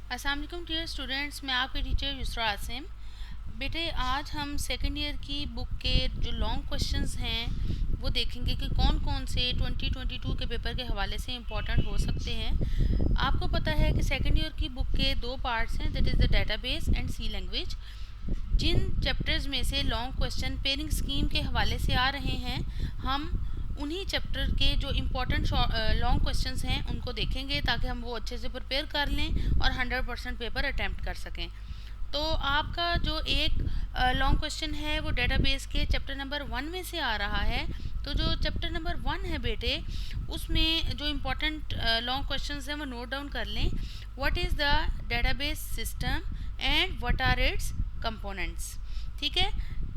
अस्सलाम वालेकुम dear students, मैं आपके टीचर युसरा आसिम। बेटे, आज हम सेकेंड ईयर की बुक के जो लॉन्ग क्वेश्चंस हैं वो देखेंगे कि कौन कौन से 2022 के पेपर के हवाले से इम्पॉर्टेंट हो सकते हैं। आपको पता है कि सेकेंड ईयर की बुक के दो पार्ट्स हैं, that is the database and C language. जिन चैप्टर्स में से लॉन्ग क्वेश्चन पेयरिंग स्कीम के हवाले से आ रहे हैं, हम उन्हीं चैप्टर के जो इम्पोर्टेंट लॉन्ग क्वेश्चंस हैं उनको देखेंगे ताकि हम वो अच्छे से प्रिपेयर कर लें और 100% पेपर अटैम्प्ट कर सकें। तो आपका जो एक लॉन्ग क्वेश्चन है वो डेटाबेस के चैप्टर नंबर 1 में से आ रहा है। तो जो चैप्टर नंबर 1 है बेटे, उसमें जो इम्पोर्टेंट लॉन्ग क्वेश्चंस हैं वो नोट डाउन कर लें। What is the database system and what are its components. ठीक है,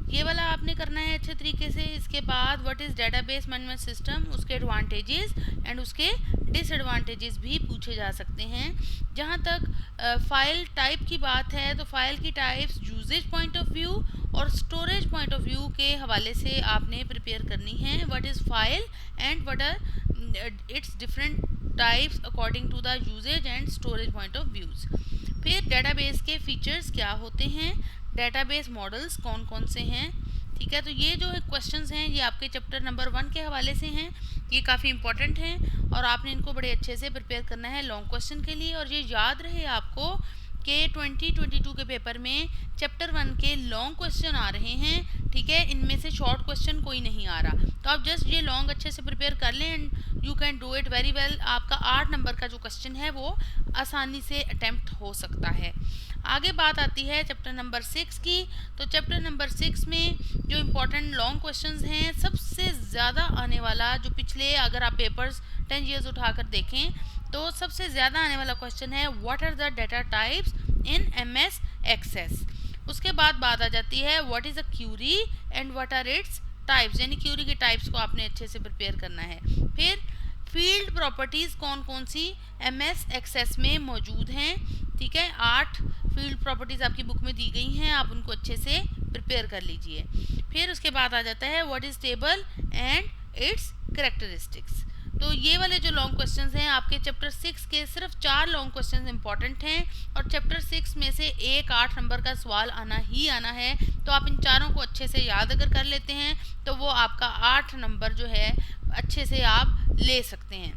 ये वाला आपने करना है अच्छे तरीके से। इसके बाद what is database management system, उसके एडवांटेजेस एंड उसके डिसएडवांटेजेस भी पूछे जा सकते हैं। जहाँ तक फाइल टाइप की बात है तो फाइल की types usages point of view और स्टोरेज पॉइंट ऑफ व्यू के हवाले से आपने प्रिपेयर करनी है। What is file and what are its different types according to the usages and storage point of views. फिर डेटाबेस के फीचर्स क्या होते हैं, डेटाबेस मॉडल्स कौन कौन से हैं। ठीक है, तो ये जो क्वेश्चंस हैं ये आपके चैप्टर नंबर 1 के हवाले से हैं। ये काफ़ी इंपॉर्टेंट हैं और आपने इनको बड़े अच्छे से प्रिपेयर करना है लॉन्ग क्वेश्चन के लिए। और ये याद रहे आपको कि 2022 के पेपर में चैप्टर 1 के लॉन्ग क्वेश्चन आ रहे हैं। ठीक है, इनमें से शॉर्ट क्वेश्चन कोई नहीं आ रहा, तो आप जस्ट ये लॉन्ग अच्छे से प्रिपेयर कर लें and you can do it very well. आपका 8 नंबर का जो क्वेश्चन है वो आसानी से अटैम्प्ट हो सकता है। आगे बात आती है चैप्टर नंबर 6 की। तो चैप्टर नंबर 6 में जो इम्पोर्टेंट लॉन्ग क्वेश्चंस हैं, सबसे ज़्यादा आने वाला जो पिछले अगर आप पेपर्स 10 ईयर्स उठाकर देखें तो सबसे ज़्यादा आने वाला क्वेश्चन है what are the data types in MS Access. उसके बाद बात आ जाती है what is a query and what are its types, यानी क्यूरी के टाइप्स को आपने अच्छे से प्रिपेयर करना है। फिर फील्ड प्रॉपर्टीज़ कौन कौन सी एमएस एक्सेस में मौजूद हैं। ठीक है, 8 फील्ड प्रॉपर्टीज़ आपकी बुक में दी गई हैं, आप उनको अच्छे से प्रिपेयर कर लीजिए। फिर उसके बाद आ जाता है what is table and it's characteristics. तो ये वाले जो लॉन्ग क्वेश्चंस हैं आपके चैप्टर 6 के सिर्फ 4 लॉन्ग क्वेश्चंस इंपॉर्टेंट हैं और चैप्टर 6 में से एक 8 नंबर का सवाल आना ही आना है। तो आप इन चारों को अच्छे से याद अगर कर लेते हैं तो वो आपका 8 नंबर जो है अच्छे से आप ले सकते हैं।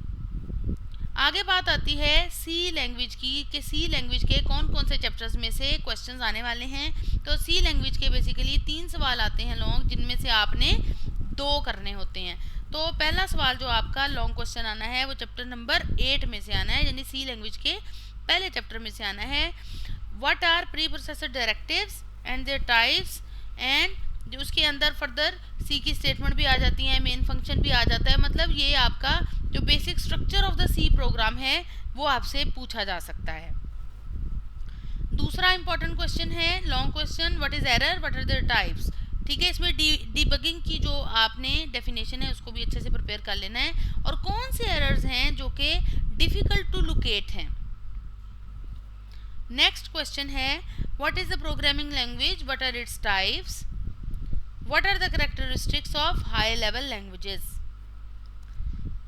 आगे बात आती है सी लैंग्वेज की कि सी लैंग्वेज के कौन कौन से चैप्टर्स में से क्वेश्चंस आने वाले हैं। तो सी लैंग्वेज के बेसिकली 3 सवाल आते हैं लॉन्ग, जिनमें से आपने 2 करने होते हैं। तो पहला सवाल जो आपका लॉन्ग क्वेश्चन आना है वो चैप्टर नंबर 8 में से आना है, यानी सी लैंग्वेज के पहले चैप्टर में से आना है। What are preprocessor directives and their types, and जो उसके अंदर फर्दर सी की स्टेटमेंट भी आ जाती है, मेन फंक्शन भी आ जाता है। मतलब ये आपका जो basic structure of the C program है वो आपसे पूछा जा सकता है। दूसरा इंपॉर्टेंट क्वेश्चन है long question what is error, what are their types. ठीक है, इसमें डीबगिंग की जो आपने डेफिनेशन है उसको भी अच्छे से प्रिपेयर कर लेना है और कौन से एरर्स हैं जो कि डिफिकल्ट टू लोकेट हैं। नेक्स्ट क्वेश्चन है what is the programming language, what are its types, what are the characteristics of high level languages,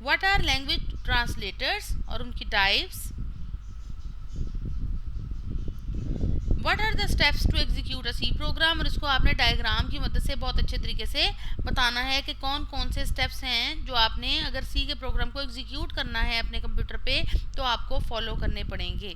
what are language translators और उनकी types, what are the steps to execute a C program. और इसको आपने diagram की मदद से बहुत अच्छे तरीके से बताना है कि कौन कौन से स्टेप्स हैं जो आपने अगर सी के प्रोग्राम को एग्जीक्यूट करना है अपने कंप्यूटर पे तो आपको फॉलो करने पड़ेंगे।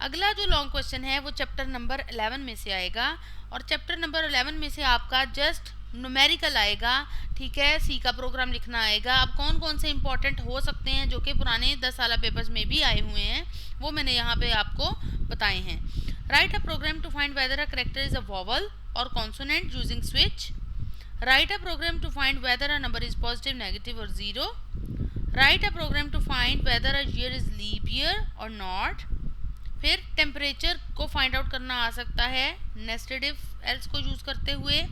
अगला जो लॉन्ग क्वेश्चन है वो चैप्टर नंबर 11 में से आएगा और चैप्टर नंबर 11 में से आपका जस्ट न्यूमेरिकल आएगा। ठीक है, सी का प्रोग्राम लिखना आएगा। अब कौन कौन से इंपॉर्टेंट हो सकते हैं जो कि पुराने 10 साल पेपर्स में भी आए हुए हैं वो मैंने यहाँ पे आपको बताए हैं। Write a program to find whether a character is a vowel और consonant using switch. Write a program to find whether a number is positive, negative और zero. Write a program to find whether a year is leap year और not. फिर temperature को find out करना आ सकता है nested if else को use करते हुए।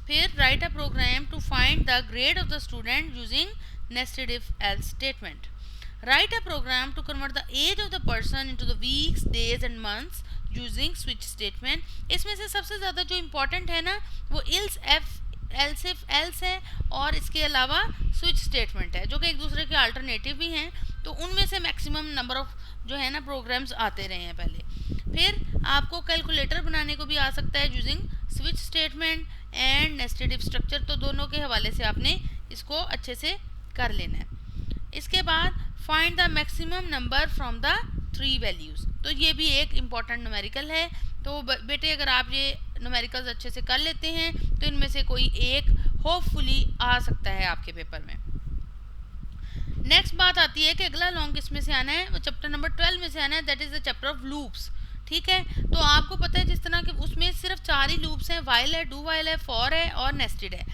फिर write a program to find the grade of the student using nested if else statement. Write a program to convert the age of the person into the weeks, days and months using switch statement. इसमें से सबसे ज़्यादा जो important है ना वो ills F else है और इसके अलावा स्विच स्टेटमेंट है, जो कि एक दूसरे के अल्टरनेटिव भी हैं। तो उनमें से मैक्सिमम नंबर ऑफ जो है ना प्रोग्राम्स आते रहे हैं पहले। फिर आपको कैलकुलेटर बनाने को भी आ सकता है using switch statement and nested if structure. तो दोनों के हवाले से आपने इसको अच्छे से कर लेना है। इसके बाद find the maximum number from the 3 values. तो ये भी एक इम्पॉर्टेंट न्यूमेरिकल है। तो बेटे अगर आप ये न्यूमेरिकल्स अच्छे से कर लेते हैं तो इनमें से कोई एक होपफुली आ सकता है आपके पेपर में। नेक्स्ट बात आती है कि अगला लॉन्ग किस में से आना है, वो चैप्टर नंबर 12 में से आना है, that is the chapter of loops. ठीक है, तो आपको पता है जिस तरह के उसमें सिर्फ 4 ही लूप्स हैं, वाइल है, डू वाइल है, फॉर है और नेस्टेड है।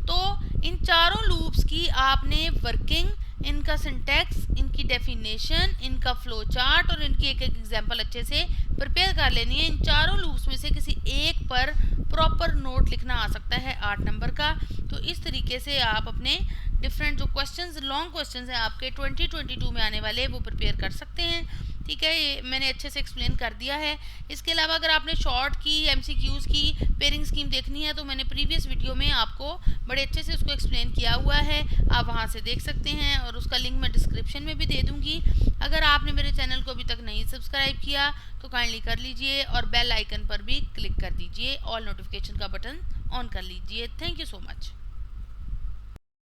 तो इन चारों लूप्स की आपने वर्किंग, इनका सिंटैक्स, इनकी डेफिनेशन, इनका फ्लो चार्ट और इनकी एक एक एग्जांपल अच्छे से प्रिपेयर कर लेनी है। इन चारों लूप्स में से किसी एक पर प्रॉपर नोट लिखना आ सकता है 8 नंबर का। तो इस तरीके से आप अपने डिफरेंट जो क्वेश्चंस, लॉन्ग क्वेश्चंस हैं आपके 2022 में आने वाले, वो प्रिपेयर कर सकते हैं। ठीक है, ये मैंने अच्छे से एक्सप्लेन कर दिया है। इसके अलावा अगर आपने शॉर्ट की, एमसीक्यूज़ की पेयरिंग स्कीम देखनी है तो मैंने प्रीवियस वीडियो में आपको बड़े अच्छे से उसको एक्सप्लेन किया हुआ है, आप वहाँ से देख सकते हैं और उसका लिंक मैं डिस्क्रिप्शन में भी दे दूँगी। अगर आपने मेरे चैनल को अभी तक नहीं सब्सक्राइब किया तो काइंडली कर लीजिए और बेल आइकन पर भी क्लिक कर दीजिए, ऑल नोटिफिकेशन का बटन ऑन कर लीजिए। Thank you so much.